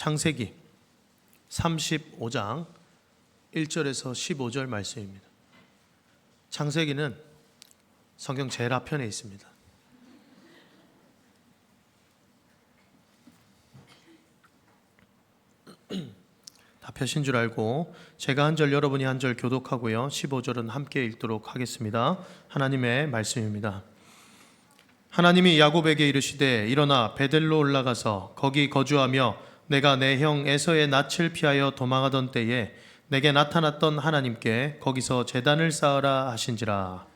창세기 35장 1절에서 15절 말씀입니다. 창세기는 성경 제일 앞편에 있습니다. 다 펴신 줄 알고 제가 한 절 여러분이 한 절 교독하고요, 15절은 함께 읽도록 하겠습니다. 하나님의 말씀입니다. 하나님이 야곱에게 이르시되 일어나 베델로 올라가서 거기 거주하며 내가 내 형 에서의 낯을 피하여 도망하던 때에 내게 나타났던 하나님께 거기서 제단을 쌓으라 하신지라.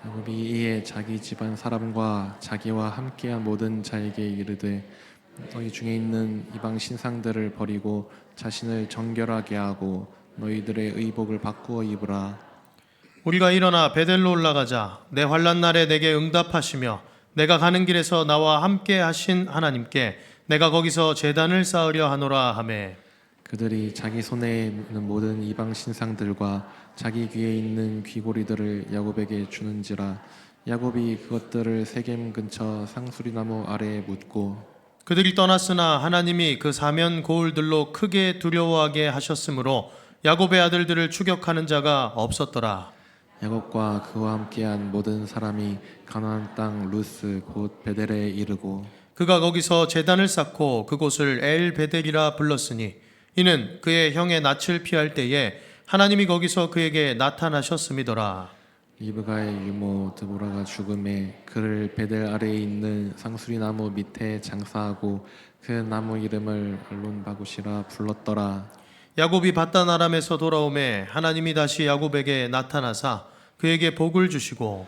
야곱이 이에 자기 집안 사람과 자기와 함께한 모든 자에게 이르되 너희 중에 있는 이방 신상들을 버리고 자신을 정결하게 하고 너희들의 의복을 바꾸어 입으라. 우리가 일어나 베델로 올라가자. 내 환난 날에 내게 응답하시며 내가 가는 길에서 나와 함께 하신 하나님께 내가 거기서 제단을 쌓으려 하노라 하매. 그들이 자기 손에 있는 모든 이방 신상들과 자기 귀에 있는 귀고리들을 야곱에게 주는지라. 야곱이 그것들을 세겜 근처 상수리나무 아래에 묻고 그들이 떠났으나 하나님이 그 사면 고울들로 크게 두려워하게 하셨으므로 야곱의 아들들을 추격하는 자가 없었더라. 야곱과 그와 함께한 모든 사람이 가나안 땅 루스 곧 베델에 이르고 그가 거기서 제단을 쌓고 그곳을 엘 베델이라 불렀으니 이는 그의 형의 낯을 피할 때에 하나님이 거기서 그에게 나타나셨음이더라. 리브가의 유모 드보라가 죽음에 그를 베델 아래에 있는 상수리나무 밑에 장사하고 그 나무 이름을 알론바굿이라 불렀더라. 야곱이 밧단 아람에서 돌아오매 하나님이 다시 야곱에게 나타나사 그에게 복을 주시고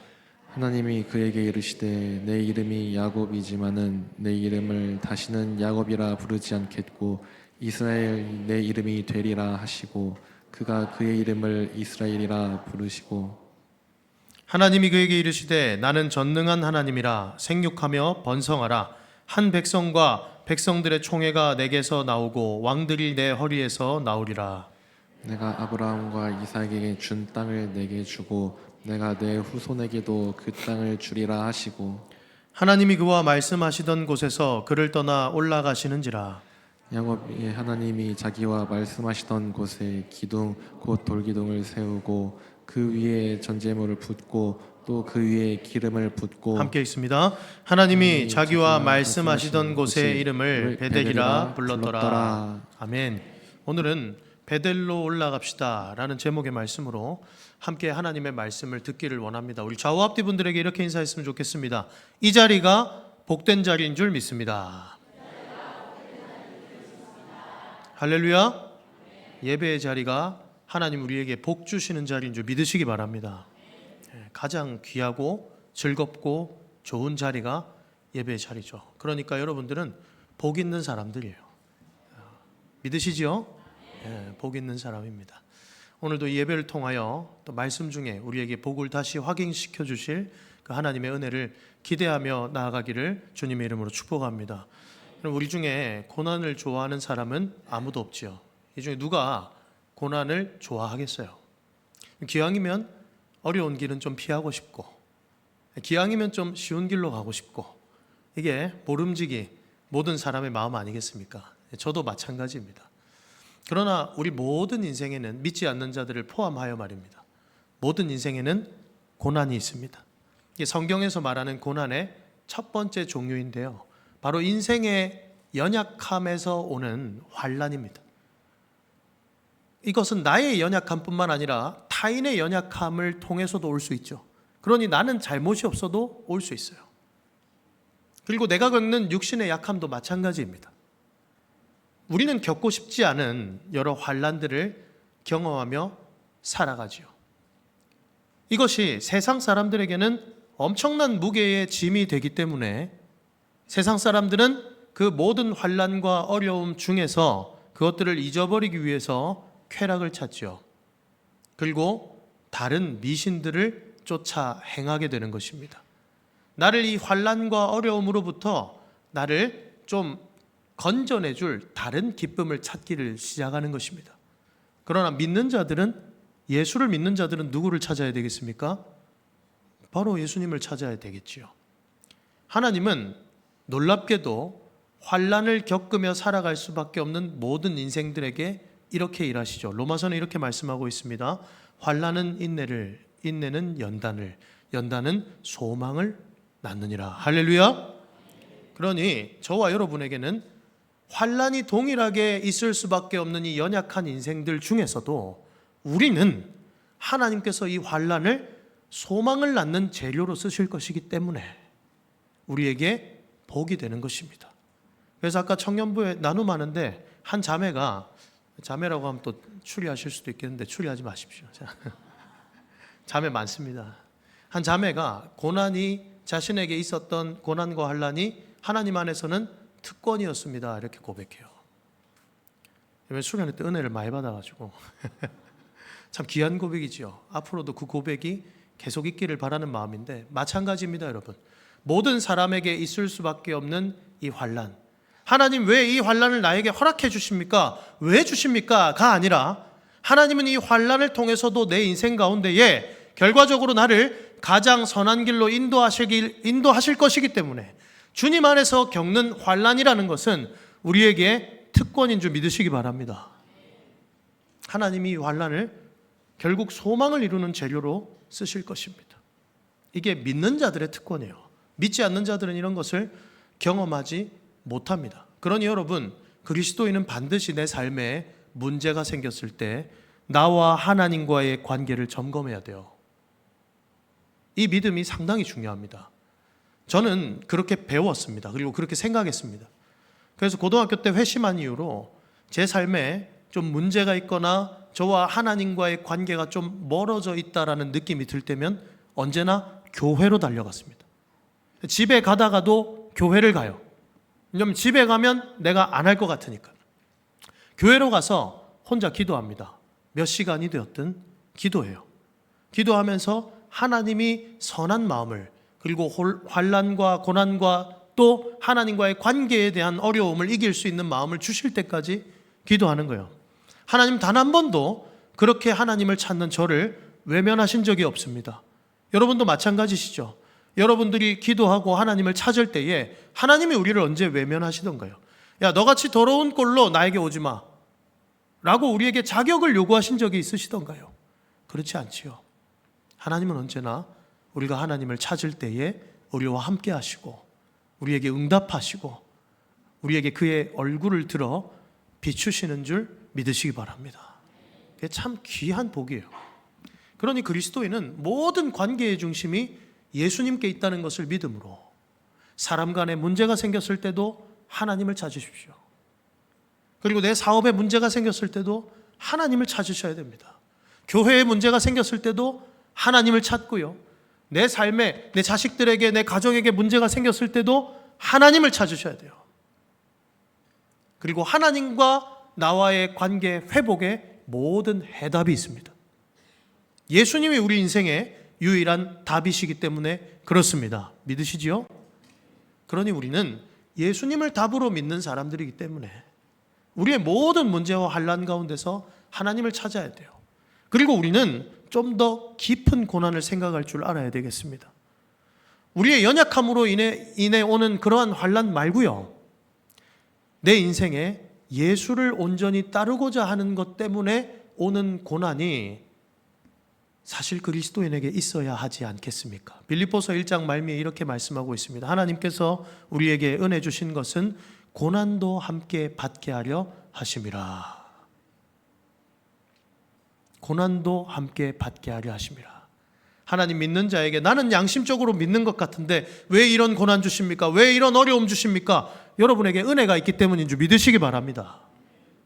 하나님이 그에게 이르시되 내 이름이 야곱이지만은 내 이름을 다시는 야곱이라 부르지 않겠고 이스라엘 내 이름이 되리라 하시고 그가 그의 이름을 이스라엘이라 부르시고 하나님이 그에게 이르시되 나는 전능한 하나님이라 생육하며 번성하라. 한 백성과 백성들의 총회가 내게서 나오고 왕들이 내 허리에서 나오리라. 내가 아브라함과 이삭에게 준 땅을 내게 주고 내가 내 후손에게도 그 땅을 주리라 하시고 하나님이 그와 말씀하시던 곳에서 그를 떠나 올라가시는지라. 야곱이 하나님이 자기와 말씀하시던 곳에 기둥 곧 돌기둥을 세우고 그 위에 전제물을 붓고 또 그 위에 기름을 붓고 함께 있습니다. 하나님이 자기와 말씀하시던 곳의 이름을 베델이라 불렀더라. 아멘. 오늘은 베델로 올라갑시다 라는 제목의 말씀으로 함께 하나님의 말씀을 듣기를 원합니다. 우리 좌우 앞뒤 분들에게 이렇게 인사했으면 좋겠습니다. 이 자리가 복된 자리인 줄 믿습니다. 할렐루야. 예배의 자리가 하나님 우리에게 복 주시는 자리인 줄 믿으시기 바랍니다. 가장 귀하고 즐겁고 좋은 자리가 예배의 자리죠. 그러니까 여러분들은 복 있는 사람들이에요. 믿으시죠? 복 있는 사람입니다. 오늘도 이 예배를 통하여 또 말씀 중에 우리에게 복을 다시 확인시켜 주실 그 하나님의 은혜를 기대하며 나아가기를 주님의 이름으로 축복합니다. 우리 중에 고난을 좋아하는 사람은 아무도 없지요. 이 중에 누가 고난을 좋아하겠어요? 기왕이면 어려운 길은 좀 피하고 싶고, 기왕이면 좀 쉬운 길로 가고 싶고, 이게 모름지기 모든 사람의 마음 아니겠습니까? 저도 마찬가지입니다. 그러나 우리 모든 인생에는 믿지 않는 자들을 포함하여 말입니다. 모든 인생에는 고난이 있습니다. 이게 성경에서 말하는 고난의 첫 번째 종류인데요. 바로 인생의 연약함에서 오는 환난입니다. 이것은 나의 연약함뿐만 아니라 타인의 연약함을 통해서도 올 수 있죠. 그러니 나는 잘못이 없어도 올 수 있어요. 그리고 내가 겪는 육신의 약함도 마찬가지입니다. 우리는 겪고 싶지 않은 여러 환난들을 경험하며 살아가지요. 이것이 세상 사람들에게는 엄청난 무게의 짐이 되기 때문에 세상 사람들은 그 모든 환난과 어려움 중에서 그것들을 잊어버리기 위해서 쾌락을 찾지요. 그리고 다른 미신들을 쫓아 행하게 되는 것입니다. 나를 이 환난과 어려움으로부터 나를 좀 건져내줄 다른 기쁨을 찾기를 시작하는 것입니다. 그러나 믿는 자들은, 예수를 믿는 자들은 누구를 찾아야 되겠습니까? 바로 예수님을 찾아야 되겠지요. 하나님은 놀랍게도 환난을 겪으며 살아갈 수밖에 없는 모든 인생들에게 이렇게 일하시죠. 로마서는 이렇게 말씀하고 있습니다. 환난은 인내를, 인내는 연단을, 연단은 소망을 낳느니라. 할렐루야. 그러니 저와 여러분에게는 환난이 동일하게 있을 수밖에 없는 이 연약한 인생들 중에서도 우리는 하나님께서 이 환난을 소망을 낳는 재료로 쓰실 것이기 때문에 우리에게 복이 되는 것입니다. 그래서 아까 청년부에 나눔하는데 한 자매가, 자매라고 하면 또 추리하실 수도 있겠는데 추리하지 마십시오. 자매 많습니다. 한 자매가 고난이, 자신에게 있었던 고난과 환난이 하나님 안에서는 특권이었습니다. 이렇게 고백해요. 수련회 때 은혜를 많이 받아가지고 참 귀한 고백이지요. 앞으로도 그 고백이 계속 있기를 바라는 마음인데 마찬가지입니다, 여러분. 모든 사람에게 있을 수밖에 없는 이 환난. 하나님 왜 이 환난을 나에게 허락해 주십니까? 왜 주십니까?가 아니라 하나님은 이 환난을 통해서도 내 인생 가운데에 결과적으로 나를 가장 선한 길로 인도하실 것이기 때문에 주님 안에서 겪는 환난이라는 것은 우리에게 특권인 줄 믿으시기 바랍니다. 하나님이 이 환난을 결국 소망을 이루는 재료로 쓰실 것입니다. 이게 믿는 자들의 특권이에요. 믿지 않는 자들은 이런 것을 경험하지 못합니다. 그러니 여러분, 그리스도인은 반드시 내 삶에 문제가 생겼을 때 나와 하나님과의 관계를 점검해야 돼요. 이 믿음이 상당히 중요합니다. 저는 그렇게 배웠습니다. 그리고 그렇게 생각했습니다. 그래서 고등학교 때 회심한 이후로 제 삶에 좀 문제가 있거나 저와 하나님과의 관계가 좀 멀어져 있다라는 느낌이 들 때면 언제나 교회로 달려갔습니다. 집에 가다가도 교회를 가요. 왜냐하면 집에 가면 내가 안 할 것 같으니까. 교회로 가서 혼자 기도합니다. 몇 시간이 되었든 기도해요. 기도하면서 하나님이 선한 마음을, 그리고 환난과 고난과 또 하나님과의 관계에 대한 어려움을 이길 수 있는 마음을 주실 때까지 기도하는 거예요. 하나님 단 한 번도 그렇게 하나님을 찾는 저를 외면하신 적이 없습니다. 여러분도 마찬가지시죠? 여러분들이 기도하고 하나님을 찾을 때에 하나님이 우리를 언제 외면하시던가요? 야, 너같이 더러운 꼴로 나에게 오지 마 라고 우리에게 자격을 요구하신 적이 있으시던가요? 그렇지 않지요. 하나님은 언제나 우리가 하나님을 찾을 때에 우리와 함께 하시고 우리에게 응답하시고 우리에게 그의 얼굴을 들어 비추시는 줄 믿으시기 바랍니다. 그게 참 귀한 복이에요. 그러니 그리스도인은 모든 관계의 중심이 예수님께 있다는 것을 믿음으로 사람 간에 문제가 생겼을 때도 하나님을 찾으십시오. 그리고 내 사업에 문제가 생겼을 때도 하나님을 찾으셔야 됩니다. 교회에 문제가 생겼을 때도 하나님을 찾고요. 내 삶에, 내 자식들에게, 내 가정에게 문제가 생겼을 때도 하나님을 찾으셔야 돼요. 그리고 하나님과 나와의 관계 회복에 모든 해답이 있습니다. 예수님이 우리 인생의 유일한 답이시기 때문에 그렇습니다. 믿으시지요? 그러니 우리는 예수님을 답으로 믿는 사람들이기 때문에 우리의 모든 문제와 환난 가운데서 하나님을 찾아야 돼요. 그리고 우리는 좀 더 깊은 고난을 생각할 줄 알아야 되겠습니다. 우리의 연약함으로 인해 오는 그러한 환난 말고요, 내 인생에 예수를 온전히 따르고자 하는 것 때문에 오는 고난이 사실 그리스도인에게 있어야 하지 않겠습니까? 빌립보서 1장 말미에 이렇게 말씀하고 있습니다. 하나님께서 우리에게 은혜 주신 것은 고난도 함께 받게 하려 하심이라. 고난도 함께 받게 하려 하심이라. 하나님 믿는 자에게 나는 양심적으로 믿는 것 같은데 왜 이런 고난 주십니까? 왜 이런 어려움 주십니까? 여러분에게 은혜가 있기 때문인 줄 믿으시기 바랍니다.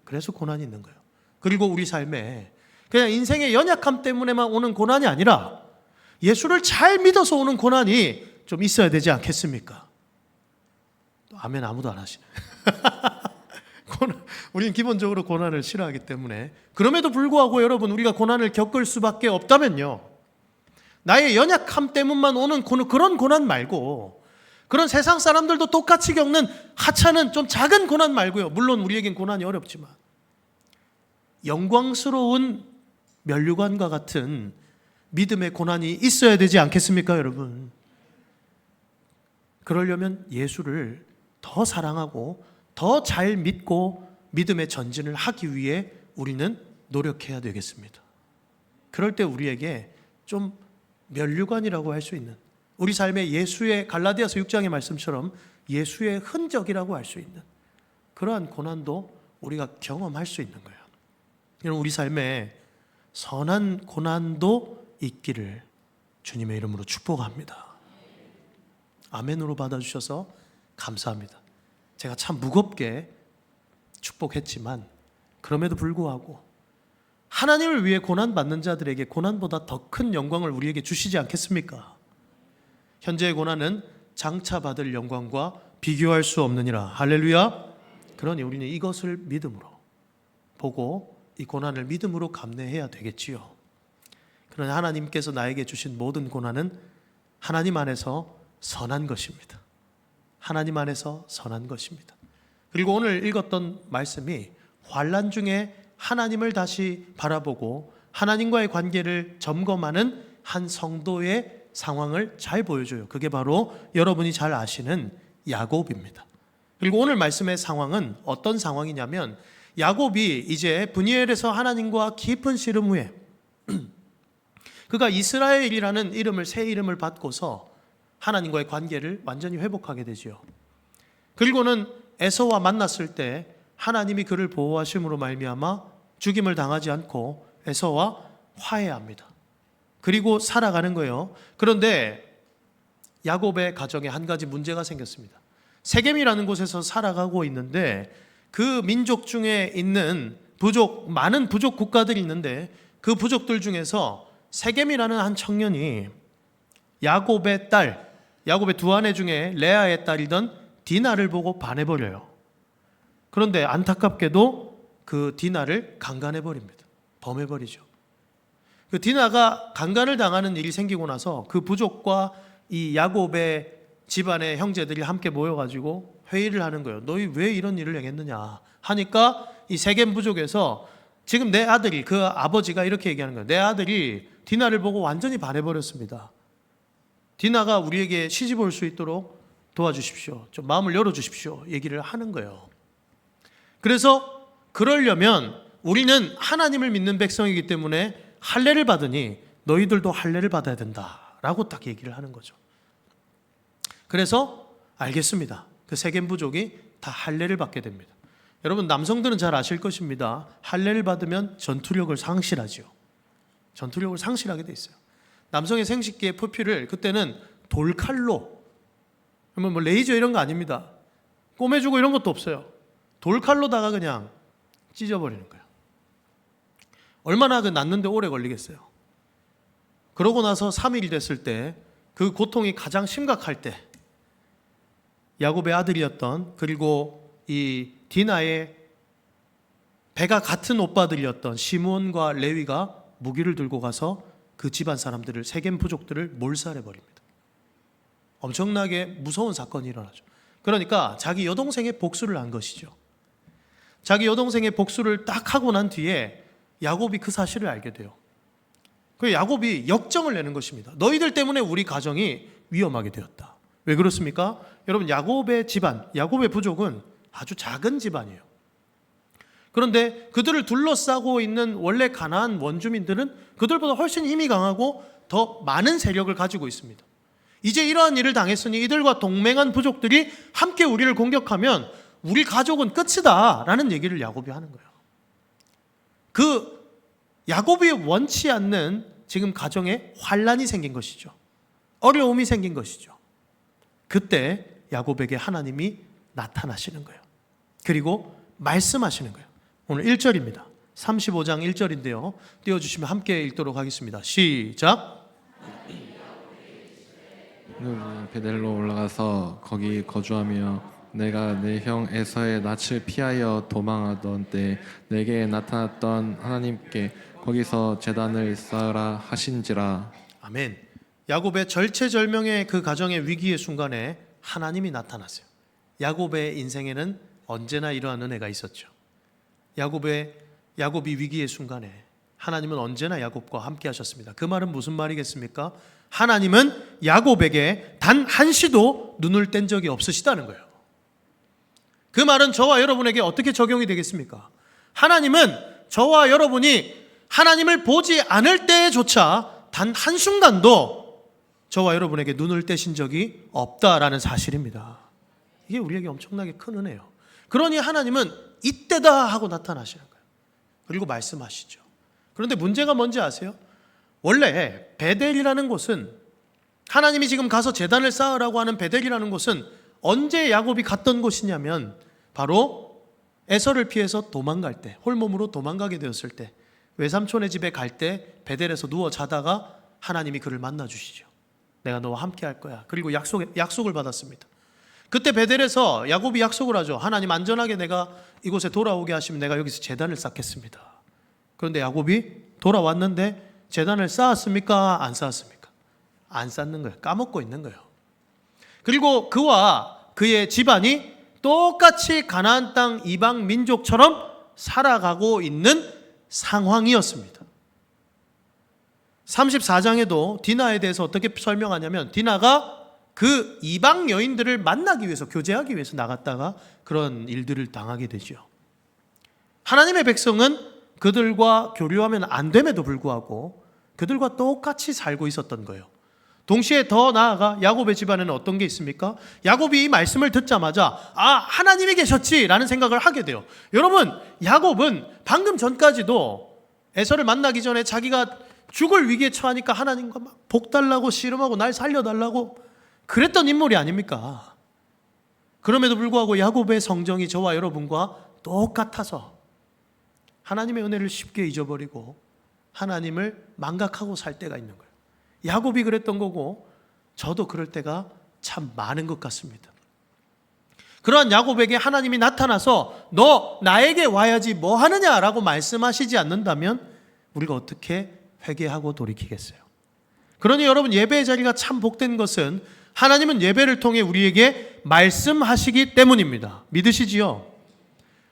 그래서 고난이 있는 거예요. 그리고 우리 삶에 그냥 인생의 연약함 때문에만 오는 고난이 아니라 예수를 잘 믿어서 오는 고난이 좀 있어야 되지 않겠습니까? 아멘 아무도 안 하시네. 우리는 기본적으로 고난을 싫어하기 때문에. 그럼에도 불구하고 여러분, 우리가 고난을 겪을 수밖에 없다면요, 나의 연약함 때문만 오는 그런 고난 말고, 그런 세상 사람들도 똑같이 겪는 하찮은 좀 작은 고난 말고요, 물론 우리에겐 고난이 어렵지만 영광스러운 면류관과 같은 믿음의 고난이 있어야 되지 않겠습니까, 여러분? 그러려면 예수를 더 사랑하고 더 잘 믿고 믿음의 전진을 하기 위해 우리는 노력해야 되겠습니다. 그럴 때 우리에게 좀 면류관이라고 할 수 있는, 우리 삶의 예수의 갈라디아서 6장의 말씀처럼 예수의 흔적이라고 할 수 있는 그러한 고난도 우리가 경험할 수 있는 거예요. 여러분, 우리 삶에 선한 고난도 있기를 주님의 이름으로 축복합니다. 아멘으로 받아주셔서 감사합니다. 제가 참 무겁게 축복했지만 그럼에도 불구하고 하나님을 위해 고난받는 자들에게 고난보다 더 큰 영광을 우리에게 주시지 않겠습니까? 현재의 고난은 장차 받을 영광과 비교할 수 없느니라. 할렐루야. 그러니 우리는 이것을 믿음으로 보고 이 고난을 믿음으로 감내해야 되겠지요. 그러나 하나님께서 나에게 주신 모든 고난은 하나님 안에서 선한 것입니다. 하나님 안에서 선한 것입니다. 그리고 오늘 읽었던 말씀이 환난 중에 하나님을 다시 바라보고 하나님과의 관계를 점검하는 한 성도의 상황을 잘 보여줘요. 그게 바로 여러분이 잘 아시는 야곱입니다. 그리고 오늘 말씀의 상황은 어떤 상황이냐면, 야곱이 이제 브니엘에서 하나님과 깊은 씨름 후에 그가 이스라엘이라는 이름을, 새 이름을 받고서 하나님과의 관계를 완전히 회복하게 되지요. 그리고는 에서와 만났을 때 하나님이 그를 보호하심으로 말미암아 죽임을 당하지 않고 에서와 화해합니다. 그리고 살아가는 거예요. 그런데 야곱의 가정에 한 가지 문제가 생겼습니다. 세겜이라는 곳에서 살아가고 있는데 그 민족 중에 있는 부족, 많은 부족 국가들이 있는데 그 부족들 중에서 세겜이라는 한 청년이 야곱의 딸, 야곱의 두 아내 중에 레아의 딸이던 디나를 보고 반해버려요. 그런데 안타깝게도 그 디나를 강간해버립니다. 범해버리죠. 그 디나가 강간을 당하는 일이 생기고 나서 그 부족과 이 야곱의 집안의 형제들이 함께 모여가지고 회의를 하는 거예요. 너희 왜 이런 일을 행했느냐 하니까 이 세겜 부족에서 지금 내 아들이, 그 아버지가 이렇게 얘기하는 거예요. 내 아들이 디나를 보고 완전히 반해버렸습니다. 디나가 우리에게 시집 올 수 있도록 도와주십시오. 좀 마음을 열어주십시오. 얘기를 하는 거예요. 그래서 그러려면 우리는 하나님을 믿는 백성이기 때문에 할례를 받으니 너희들도 할례를 받아야 된다라고 딱 얘기를 하는 거죠. 그래서 알겠습니다. 그 세겜 부족이 다 할례를 받게 됩니다. 여러분, 남성들은 잘 아실 것입니다. 할례를 받으면 전투력을 상실하지요. 전투력을 상실하게 돼 있어요. 남성의 생식기의 표피를 그때는 돌칼로, 뭐 레이저 이런 거 아닙니다. 꼬매주고 이런 것도 없어요. 돌칼로다가 그냥 찢어버리는 거예요. 얼마나 그 낳는데 오래 걸리겠어요. 그러고 나서 3일이 됐을 때, 그 고통이 가장 심각할 때 야곱의 아들이었던, 그리고 이 디나의 배가 같은 오빠들이었던 시므온과 레위가 무기를 들고 가서 그 집안 사람들을, 세겜 부족들을 몰살해버립니다. 엄청나게 무서운 사건이 일어나죠. 그러니까 자기 여동생의 복수를 한 것이죠. 자기 여동생의 복수를 딱 하고 난 뒤에 야곱이 그 사실을 알게 돼요. 그 야곱이 역정을 내는 것입니다. 너희들 때문에 우리 가정이 위험하게 되었다. 왜 그렇습니까? 여러분, 야곱의 집안, 야곱의 부족은 아주 작은 집안이에요. 그런데 그들을 둘러싸고 있는 원래 가나안 원주민들은 그들보다 훨씬 힘이 강하고 더 많은 세력을 가지고 있습니다. 이제 이러한 일을 당했으니 이들과 동맹한 부족들이 함께 우리를 공격하면 우리 가족은 끝이다 라는 얘기를 야곱이 하는 거예요. 그 야곱이 원치 않는 지금 가정에 환난이 생긴 것이죠. 어려움이 생긴 것이죠. 그때 야곱에게 하나님이 나타나시는 거예요. 그리고 말씀하시는 거예요. 오늘 1절입니다. 35장 1절인데요. 띄워주시면 함께 읽도록 하겠습니다. 시작. 베델로 올라가서 거기 거주하며 내가 내 형 에서의 낯을 피하여 도망하던 때 내게 나타났던 하나님께 거기서 제단을 쌓으라 하신지라. 아멘. 야곱의 절체절명의 그 가정의 위기의 순간에 하나님이 나타났어요. 야곱의 인생에는 언제나 이러한 은혜가 있었죠. 야곱이 위기의 순간에 하나님은 언제나 야곱과 함께 하셨습니다. 그 말은 무슨 말이겠습니까? 하나님은 야곱에게 단 한시도 눈을 뗀 적이 없으시다는 거예요. 그 말은 저와 여러분에게 어떻게 적용이 되겠습니까? 하나님은 저와 여러분이 하나님을 보지 않을 때조차 단 한순간도 저와 여러분에게 눈을 떼신 적이 없다라는 사실입니다. 이게 우리에게 엄청나게 큰 은혜예요. 그러니 하나님은 이때다 하고 나타나시는 거예요. 그리고 말씀하시죠. 그런데 문제가 뭔지 아세요? 원래 베델이라는 곳은, 하나님이 지금 가서 제단을 쌓으라고 하는 베델이라는 곳은 언제 야곱이 갔던 곳이냐면 바로 에서를 피해서 도망갈 때, 홀몸으로 도망가게 되었을 때, 외삼촌의 집에 갈 때 베델에서 누워 자다가 하나님이 그를 만나 주시죠. 내가 너와 함께 할 거야. 그리고 약속을 받았습니다. 그때 베델에서 야곱이 약속을 하죠. 하나님 안전하게 내가 이곳에 돌아오게 하시면 내가 여기서 제단을 쌓겠습니다. 그런데 야곱이 돌아왔는데 제단을 쌓았습니까? 안 쌓았습니까? 안 쌓는 거예요. 까먹고 있는 거예요. 그리고 그와 그의 집안이 똑같이 가나안 땅 이방 민족처럼 살아가고 있는 상황이었습니다. 34장에도 디나에 대해서 어떻게 설명하냐면, 디나가 그 이방 여인들을 만나기 위해서, 교제하기 위해서 나갔다가 그런 일들을 당하게 되죠. 하나님의 백성은 그들과 교류하면 안 됨에도 불구하고 그들과 똑같이 살고 있었던 거예요. 동시에 더 나아가 야곱의 집안에는 어떤 게 있습니까? 야곱이 이 말씀을 듣자마자 하나님이 계셨지라는 생각을 하게 돼요. 여러분, 야곱은 방금 전까지도 에서를 만나기 전에 자기가 죽을 위기에 처하니까 하나님과 막 복 달라고 씨름하고 날 살려달라고 그랬던 인물이 아닙니까? 그럼에도 불구하고 야곱의 성정이 저와 여러분과 똑같아서 하나님의 은혜를 쉽게 잊어버리고 하나님을 망각하고 살 때가 있는 거예요. 야곱이 그랬던 거고 저도 그럴 때가 참 많은 것 같습니다. 그러한 야곱에게 하나님이 나타나서 너 나에게 와야지 뭐 하느냐라고 말씀하시지 않는다면 우리가 어떻게 회개하고 돌이키겠어요? 그러니 여러분, 예배의 자리가 참 복된 것은 하나님은 예배를 통해 우리에게 말씀하시기 때문입니다. 믿으시지요?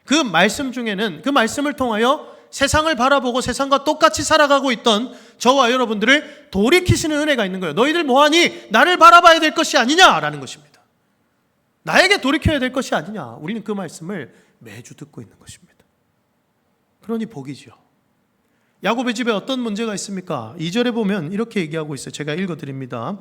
그 말씀 중에는, 그 말씀을 통하여 세상을 바라보고 세상과 똑같이 살아가고 있던 저와 여러분들을 돌이키시는 은혜가 있는 거예요. 너희들 뭐하니? 나를 바라봐야 될 것이 아니냐라는 것입니다. 나에게 돌이켜야 될 것이 아니냐. 우리는 그 말씀을 매주 듣고 있는 것입니다. 그러니 복이지요. 야곱의 집에 어떤 문제가 있습니까? 2절에 보면 이렇게 얘기하고 있어요. 제가 읽어드립니다.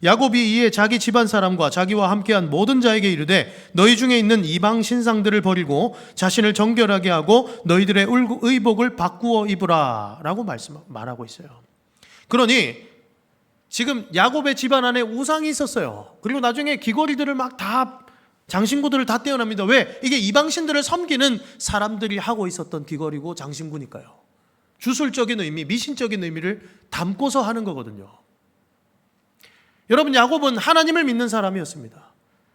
야곱이 이에 자기 집안 사람과 자기와 함께한 모든 자에게 이르되 너희 중에 있는 이방 신상들을 버리고 자신을 정결하게 하고 너희들의 의복을 바꾸어 입으라 라고 말하고 있어요. 그러니 지금 야곱의 집안 안에 우상이 있었어요. 그리고 나중에 귀걸이들을 막 다, 장신구들을 다 떼어납니다. 왜? 이게 이방신들을 섬기는 사람들이 하고 있었던 귀걸이고 장신구니까요. 주술적인 의미, 미신적인 의미를 담고서 하는 거거든요. 여러분, 야곱은 하나님을 믿는 사람이었습니다.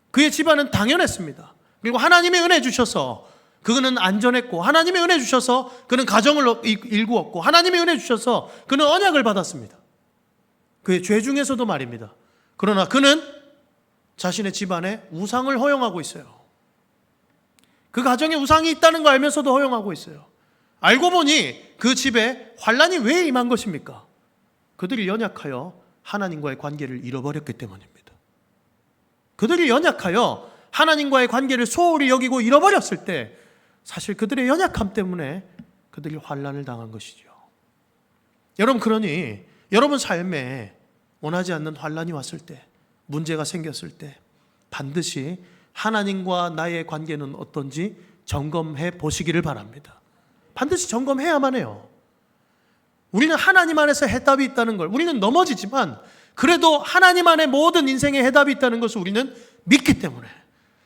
그의 집안은 당연했습니다. 그리고 하나님의 은혜 주셔서 그는 안전했고, 하나님의 은혜 주셔서 그는 가정을 일구었고, 하나님의 은혜 주셔서 그는 언약을 받았습니다. 그의 죄 중에서도 말입니다. 그러나 그는 자신의 집안에 우상을 허용하고 있어요. 그 가정에 우상이 있다는 거 알면서도 허용하고 있어요. 알고 보니 그 집에 환란이 왜 임한 것입니까? 그들이 연약하여 하나님과의 관계를 잃어버렸기 때문입니다. 그들이 연약하여 하나님과의 관계를 소홀히 여기고 잃어버렸을 때 사실 그들의 연약함 때문에 그들이 환란을 당한 것이죠. 여러분, 그러니 여러분 삶에 원하지 않는 환란이 왔을 때, 문제가 생겼을 때 반드시 하나님과 나의 관계는 어떤지 점검해 보시기를 바랍니다. 반드시 점검해야만 해요. 우리는 하나님 안에서 해답이 있다는 걸, 우리는 넘어지지만 그래도 하나님 안에 모든 인생의 해답이 있다는 것을 우리는 믿기 때문에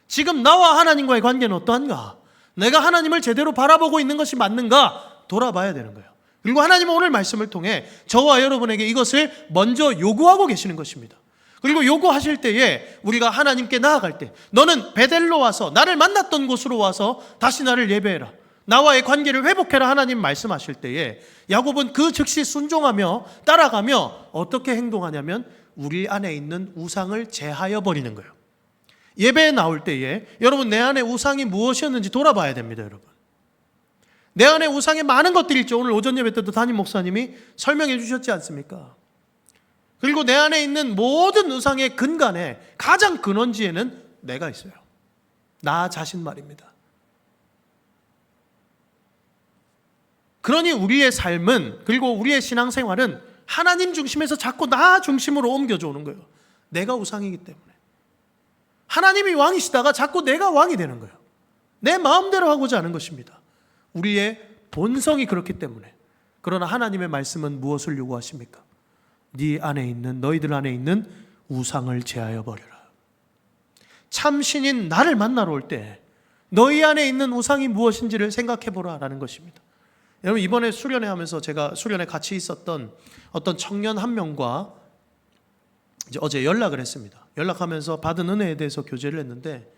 지금 나와 하나님과의 관계는 어떠한가? 내가 하나님을 제대로 바라보고 있는 것이 맞는가? 돌아봐야 되는 거예요. 그리고 하나님은 오늘 말씀을 통해 저와 여러분에게 이것을 먼저 요구하고 계시는 것입니다. 그리고 요구하실 때에 우리가 하나님께 나아갈 때, 너는 베델로 와서 나를 만났던 곳으로 와서 다시 나를 예배해라, 나와의 관계를 회복해라 하나님 말씀하실 때에 야곱은 그 즉시 순종하며 따라가며 어떻게 행동하냐면 우리 안에 있는 우상을 제하여 버리는 거예요. 예배에 나올 때에 여러분, 내 안에 우상이 무엇이었는지 돌아봐야 됩니다. 여러분, 내 안에 우상에 많은 것들이 있죠. 오늘 오전 예배 때도 담임 목사님이 설명해 주셨지 않습니까? 그리고 내 안에 있는 모든 우상의 근간에, 가장 근원지에는 내가 있어요. 나 자신 말입니다. 그러니 우리의 삶은, 그리고 우리의 신앙생활은 하나님 중심에서 자꾸 나 중심으로 옮겨져 오는 거예요. 내가 우상이기 때문에. 하나님이 왕이시다가 자꾸 내가 왕이 되는 거예요. 내 마음대로 하고자 하는 것입니다. 우리의 본성이 그렇기 때문에. 그러나 하나님의 말씀은 무엇을 요구하십니까? 네 안에 있는, 너희들 안에 있는 우상을 제하여 버려라. 참 신인 나를 만나러 올 때 너희 안에 있는 우상이 무엇인지를 생각해 보라라는 것입니다. 여러분, 이번에 수련회 하면서 제가 수련회 같이 있었던 어떤 청년 한 명과 이제 어제 연락을 했습니다. 연락하면서 받은 은혜에 대해서 교제를 했는데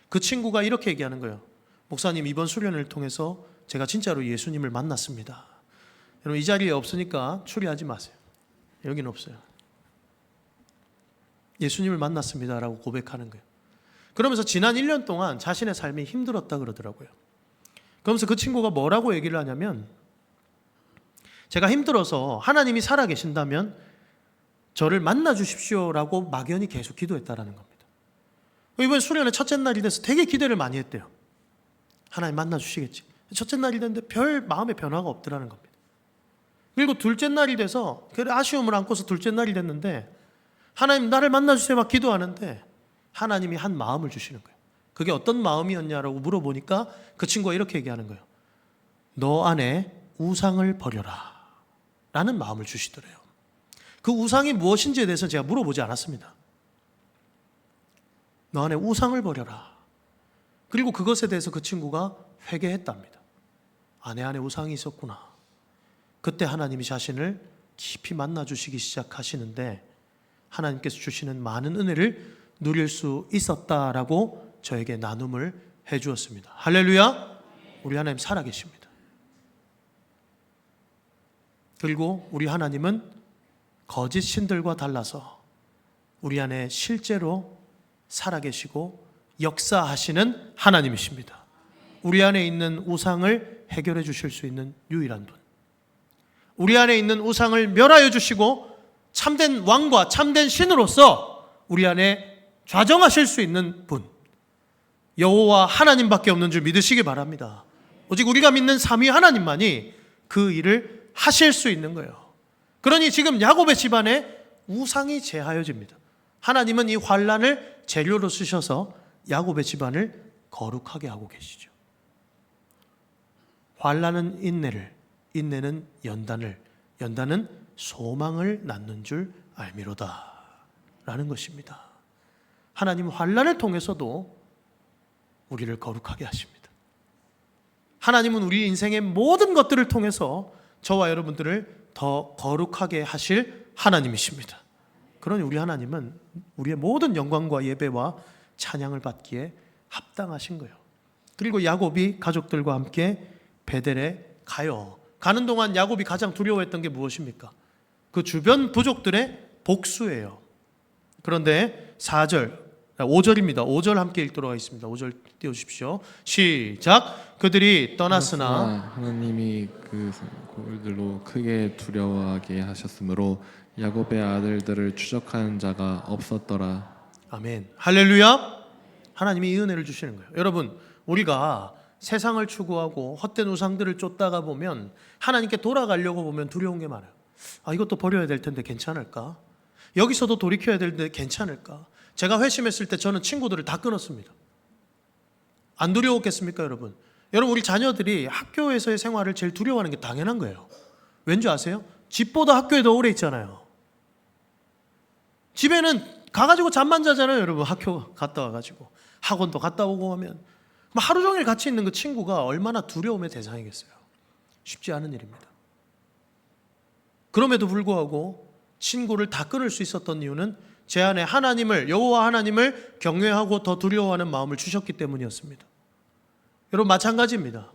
그 친구가 이렇게 얘기하는 거예요. 목사님, 이번 수련회를 통해서 제가 진짜로 예수님을 만났습니다. 여러분, 이 자리에 없으니까 추리하지 마세요. 여기는 없어요. 예수님을 만났습니다라고 고백하는 거예요. 그러면서 지난 1년 동안 자신의 삶이 힘들었다 그러더라고요. 그러면서 그 친구가 뭐라고 얘기를 하냐면, 제가 힘들어서 하나님이 살아계신다면 저를 만나 주십시오라고 막연히 계속 기도했다라는 겁니다. 이번 수련회 첫째 날이 돼서 되게 기대를 많이 했대요. 하나님 만나 주시겠지. 첫째 날이 됐는데 별 마음의 변화가 없더라는 겁니다. 그리고 둘째 날이 돼서 아쉬움을 안고서 둘째 날이 됐는데, 하나님 나를 만나 주세요 막 기도하는데 하나님이 한 마음을 주시는 거예요. 그게 어떤 마음이었냐라고 물어보니까 그 친구가 이렇게 얘기하는 거예요. 너 안에 우상을 버려라 라는 마음을 주시더래요. 그 우상이 무엇인지에 대해서 제가 물어보지 않았습니다. 너 안에 우상을 버려라. 그리고 그것에 대해서 그 친구가 회개했답니다. 내 안에 우상이 있었구나. 그때 하나님이 자신을 깊이 만나주시기 시작하시는데 하나님께서 주시는 많은 은혜를 누릴 수 있었다라고 저에게 나눔을 해주었습니다. 할렐루야! 우리 하나님 살아계십니다. 그리고 우리 하나님은 거짓 신들과 달라서 우리 안에 실제로 살아계시고 역사하시는 하나님이십니다. 우리 안에 있는 우상을 해결해 주실 수 있는 유일한 분, 우리 안에 있는 우상을 멸하여 주시고 참된 왕과 참된 신으로서 우리 안에 좌정하실 수 있는 분, 여호와 하나님밖에 없는 줄 믿으시기 바랍니다. 오직 우리가 믿는 삼위 하나님만이 그 일을 하실 수 있는 거예요. 그러니 지금 야곱의 집안에 우상이 제하여집니다. 하나님은 이 환난을 재료로 쓰셔서 야곱의 집안을 거룩하게 하고 계시죠. 환난은 인내를, 인내는 연단을, 연단은 소망을 낳는 줄 알미로다 라는 것입니다. 하나님은 환난을 통해서도 우리를 거룩하게 하십니다. 하나님은 우리 인생의 모든 것들을 통해서 저와 여러분들을 더 거룩하게 하실 하나님이십니다. 그러니 우리 하나님은 우리의 모든 영광과 예배와 찬양을 받기에 합당하신 거예요. 그리고 야곱이 가족들과 함께 베델에 가요. 가는 동안 야곱이 가장 두려워했던 게 무엇입니까? 그 주변 부족들의 복수예요. 그런데 5절입니다. 5절 함께 읽도록 하겠습니다. 5절 띄워주십시오. 시작. 그들이 떠났으나 하나님이 그들로 크게 두려워하게 하셨으므로 야곱의 아들들을 추적하는 자가 없었더라. 아멘. 할렐루야. 하나님이 이 은혜를 주시는 거예요. 여러분, 우리가 세상을 추구하고 헛된 우상들을 쫓다가 보면 하나님께 돌아가려고 보면 두려운 게 많아요. 이것도 버려야 될 텐데 괜찮을까? 여기서도 돌이켜야 될 텐데 괜찮을까? 제가 회심했을 때 저는 친구들을 다 끊었습니다. 안 두려웠겠습니까, 여러분? 여러분, 우리 자녀들이 학교에서의 생활을 제일 두려워하는 게 당연한 거예요. 왠지 아세요? 집보다 학교에 더 오래 있잖아요. 집에는 가가지고 잠만 자잖아요, 여러분. 학교 갔다 와가지고 학원도 갔다 오고 하면 하루 종일 같이 있는 그 친구가 얼마나 두려움의 대상이겠어요. 쉽지 않은 일입니다. 그럼에도 불구하고 친구를 다 끊을 수 있었던 이유는 제 안에 하나님을, 여호와 하나님을 경외하고 더 두려워하는 마음을 주셨기 때문이었습니다. 여러분, 마찬가지입니다.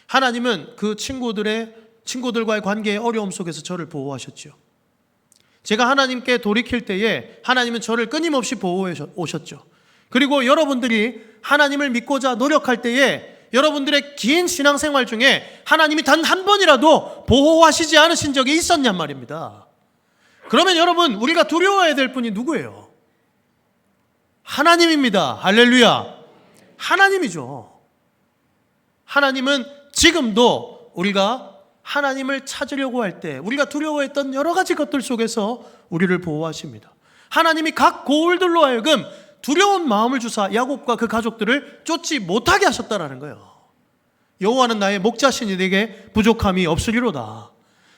하나님은 그 친구들과의 관계의 어려움 속에서 저를 보호하셨죠. 제가 하나님께 돌이킬 때에 하나님은 저를 끊임없이 보호해 오셨죠. 그리고 여러분들이 하나님을 믿고자 노력할 때에 여러분들의 긴 신앙생활 중에 하나님이 단 한 번이라도 보호하시지 않으신 적이 있었냔 말입니다. 그러면 여러분, 우리가 두려워해야 될 분이 누구예요? 하나님입니다. 할렐루야. 하나님이죠. 하나님은 지금도 우리가 하나님을 찾으려고 할 때 우리가 두려워했던 여러 가지 것들 속에서 우리를 보호하십니다. 하나님이 각 고울들로 하여금 두려운 마음을 주사 야곱과 그 가족들을 쫓지 못하게 하셨다라는 거예요. 여호와는 나의 목자시니 내게 부족함이 없으리로다.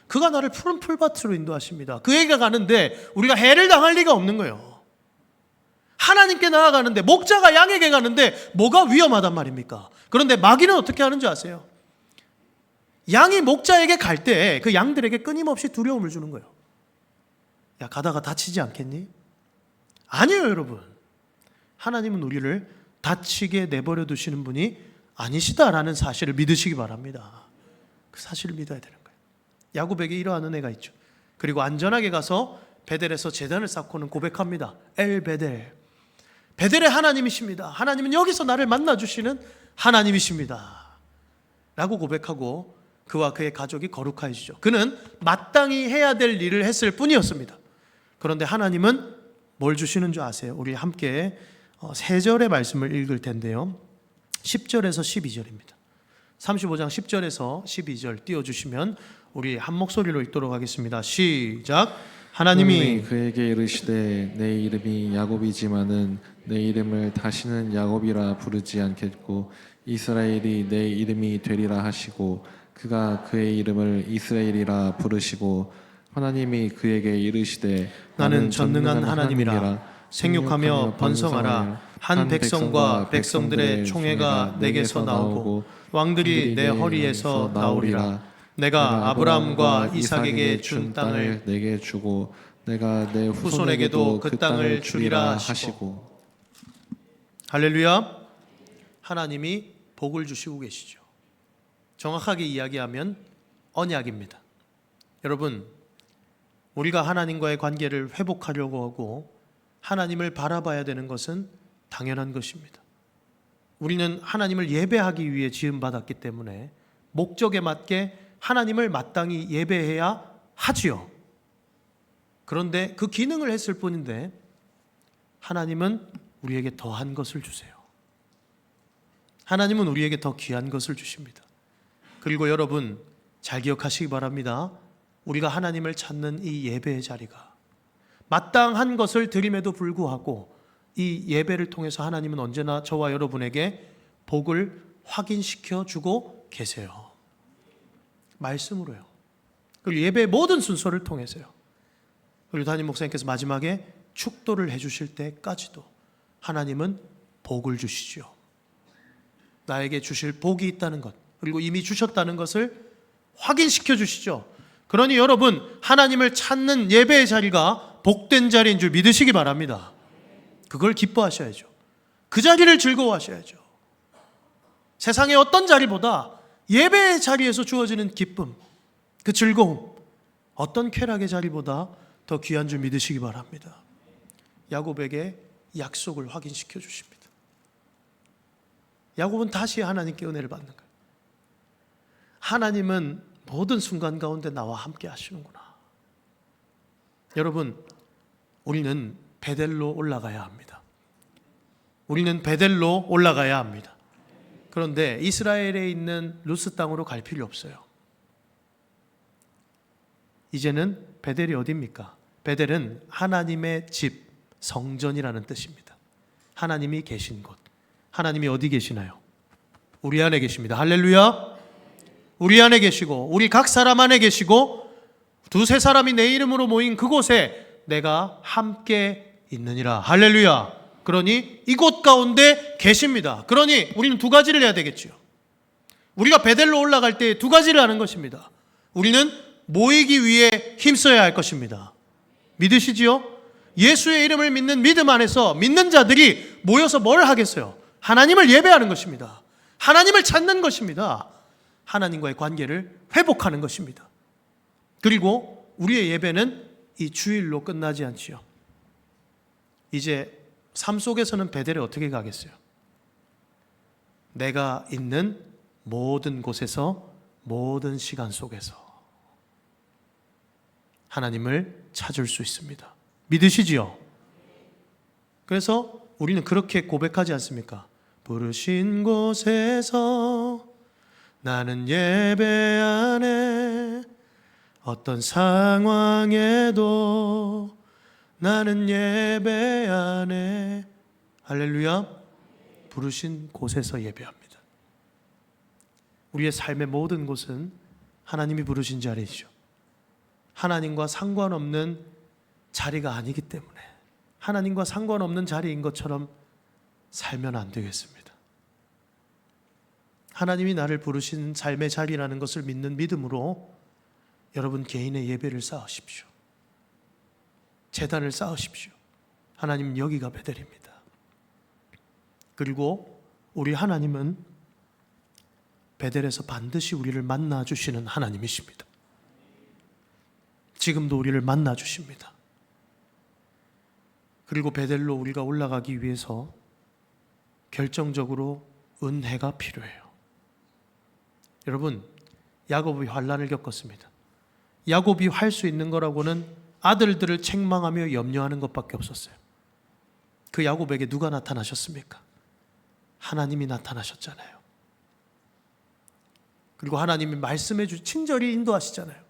그가 나를 푸른 풀밭으로 인도하십니다. 그에게 가는데 우리가 해를 당할 리가 없는 거예요. 하나님께 나아가는데, 목자가 양에게 가는데 뭐가 위험하단 말입니까? 그런데 마귀는 어떻게 하는지 아세요? 양이 목자에게 갈 때 그 양들에게 끊임없이 두려움을 주는 거예요. 야, 가다가 다치지 않겠니? 아니에요, 여러분. 하나님은 우리를 다치게 내버려 두시는 분이 아니시다라는 사실을 믿으시기 바랍니다. 그 사실을 믿어야 되는 거예요. 야곱에게 이러한 은혜가 있죠. 그리고 안전하게 가서 베델에서 제단을 쌓고는 고백합니다. 엘 베델. 베델의 하나님이십니다. 하나님은 여기서 나를 만나주시는 하나님이십니다. 라고 고백하고 그와 그의 가족이 거룩해지죠. 그는 마땅히 해야 될 일을 했을 뿐이었습니다. 그런데 하나님은 뭘 주시는 줄 아세요? 우리 함께 3절의 말씀을 읽을 텐데요. 10절에서 12절입니다. 35장 10절에서 12절 띄워주시면 우리 한 목소리로 읽도록 하겠습니다. 시작. 하나님이 그에게 이르시되 내 이름이 야곱이지만은 내 이름을 다시는 야곱이라 부르지 않겠고 이스라엘이 내 이름이 되리라 하시고 그가 그의 이름을 이스라엘이라 부르시고 하나님이 그에게 이르시되 나는 전능한 하나님이라 생육하며 번성하라. 한 백성과 백성들의 총회가 내게서 나오고 왕들이 내 허리에서 나오리라. 내가 아브라함과 이삭에게 준 땅을 내게 주고 내가 내 후손에게도 그 땅을 주리라 하시고. 할렐루야. 하나님이 복을 주시고 계시죠. 정확하게 이야기하면 언약입니다. 여러분, 우리가 하나님과의 관계를 회복하려고 하고 하나님을 바라봐야 되는 것은 당연한 것입니다. 우리는 하나님을 예배하기 위해 지음받았기 때문에 목적에 맞게 하나님을 마땅히 예배해야 하지요. 그런데 그 기능을 했을 뿐인데 하나님은 우리에게 더한 것을 주세요. 하나님은 우리에게 더 귀한 것을 주십니다. 그리고 여러분 잘 기억하시기 바랍니다. 우리가 하나님을 찾는 이 예배의 자리가 마땅한 것을 드림에도 불구하고 이 예배를 통해서 하나님은 언제나 저와 여러분에게 복을 확인시켜 주고 계세요. 말씀으로요. 그리고 예배의 모든 순서를 통해서요. 그리고 담임 목사님께서 마지막에 축도를 해주실 때까지도 하나님은 복을 주시죠. 나에게 주실 복이 있다는 것, 그리고 이미 주셨다는 것을 확인시켜 주시죠. 그러니 여러분, 하나님을 찾는 예배의 자리가 복된 자리인 줄 믿으시기 바랍니다. 그걸 기뻐하셔야죠. 그 자리를 즐거워하셔야죠. 세상의 어떤 자리보다 예배의 자리에서 주어지는 기쁨, 그 즐거움, 어떤 쾌락의 자리보다 더 귀한 줄 믿으시기 바랍니다. 야곱에게 약속을 확인시켜 주십니다. 야곱은 다시 하나님께 은혜를 받는 거예요. 하나님은 모든 순간 가운데 나와 함께 하시는구나. 여러분, 우리는 베델로 올라가야 합니다. 우리는 베델로 올라가야 합니다. 그런데 이스라엘에 있는 루스 땅으로 갈 필요 없어요. 이제는 베델이 어디입니까? 베델은 하나님의 집, 성전이라는 뜻입니다. 하나님이 계신 곳. 하나님이 어디 계시나요? 우리 안에 계십니다. 할렐루야. 우리 안에 계시고 우리 각 사람 안에 계시고 두세 사람이 내 이름으로 모인 그곳에 내가 함께 있느니라. 할렐루야. 그러니 이곳 가운데 계십니다. 그러니 우리는 두 가지를 해야 되겠지요. 우리가 베델로 올라갈 때 두 가지를 하는 것입니다. 우리는 모이기 위해 힘써야 할 것입니다. 믿으시지요? 예수의 이름을 믿는 믿음 안에서 믿는 자들이 모여서 뭘 하겠어요? 하나님을 예배하는 것입니다. 하나님을 찾는 것입니다. 하나님과의 관계를 회복하는 것입니다. 그리고 우리의 예배는 이 주일로 끝나지 않지요. 이제 삶 속에서는 베델에 어떻게 가겠어요? 내가 있는 모든 곳에서 모든 시간 속에서 하나님을 찾을 수 있습니다. 믿으시지요? 그래서 우리는 그렇게 고백하지 않습니까? 부르신 곳에서 나는 예배하네. 어떤 상황에도 나는 예배하네. 할렐루야. 부르신 곳에서 예배합니다. 우리의 삶의 모든 곳은 하나님이 부르신 자리이죠. 하나님과 상관없는 자리가 아니기 때문에 하나님과 상관없는 자리인 것처럼 살면 안 되겠습니다. 하나님이 나를 부르신 삶의 자리라는 것을 믿는 믿음으로 여러분 개인의 예배를 쌓으십시오. 제단을 쌓으십시오. 하나님 여기가 베델입니다. 그리고 우리 하나님은 베델에서 반드시 우리를 만나 주시는 하나님이십니다. 지금도 우리를 만나 주십니다. 그리고 베델로 우리가 올라가기 위해서 결정적으로 은혜가 필요해요. 여러분, 야곱이 환난을 겪었습니다. 야곱이 할 수 있는 거라고는 아들들을 책망하며 염려하는 것밖에 없었어요. 그 야곱에게 누가 나타나셨습니까? 하나님이 나타나셨잖아요. 그리고 하나님이 말씀해 친절히 인도하시잖아요.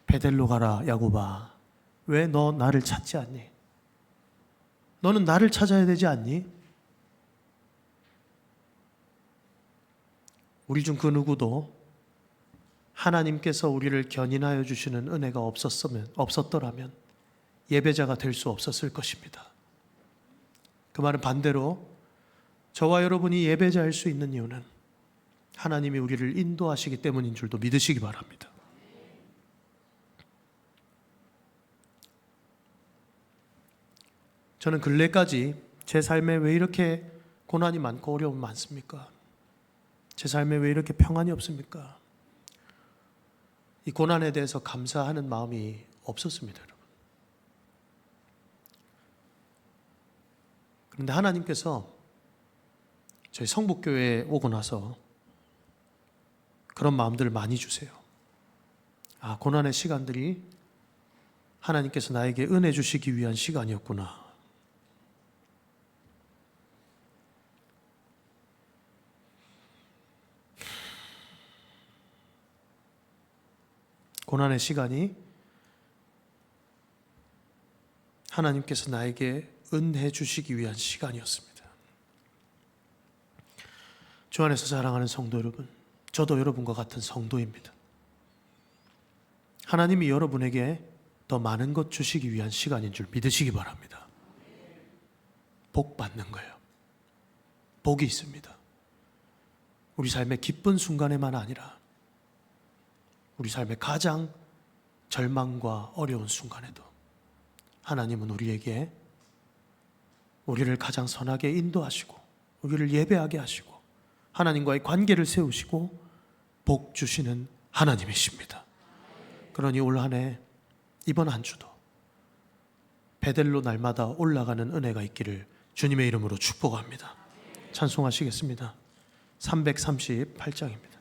베델로 가라 야곱아. 왜 너 나를 찾지 않니? 너는 나를 찾아야 되지 않니? 우리 중 그 누구도 하나님께서 우리를 견인하여 주시는 은혜가 없었더라면 예배자가 될 수 없었을 것입니다. 그 말은 반대로 저와 여러분이 예배자일 수 있는 이유는 하나님이 우리를 인도하시기 때문인 줄도 믿으시기 바랍니다. 저는 근래까지 제 삶에 왜 이렇게 고난이 많고 어려움이 많습니까? 제 삶에 왜 이렇게 평안이 없습니까? 이 고난에 대해서 감사하는 마음이 없었습니다, 여러분. 그런데 하나님께서 저희 성북교회에 오고 나서 그런 마음들을 많이 주세요. 아, 고난의 시간들이 하나님께서 나에게 은혜 주시기 위한 시간이었구나. 고난의 시간이 하나님께서 나에게 은혜 주시기 위한 시간이었습니다. 주 안에서 사랑하는 성도 여러분, 저도 여러분과 같은 성도입니다. 하나님이 여러분에게 더 많은 것 주시기 위한 시간인 줄 믿으시기 바랍니다. 복 받는 거예요. 복이 있습니다. 우리 삶의 기쁜 순간에만 아니라 우리 삶의 가장 절망과 어려운 순간에도 하나님은 우리에게 우리를 가장 선하게 인도하시고 우리를 예배하게 하시고 하나님과의 관계를 세우시고 복 주시는 하나님이십니다. 그러니 올 한 해 이번 한 주도 베델로 날마다 올라가는 은혜가 있기를 주님의 이름으로 축복합니다. 찬송하시겠습니다. 338장입니다.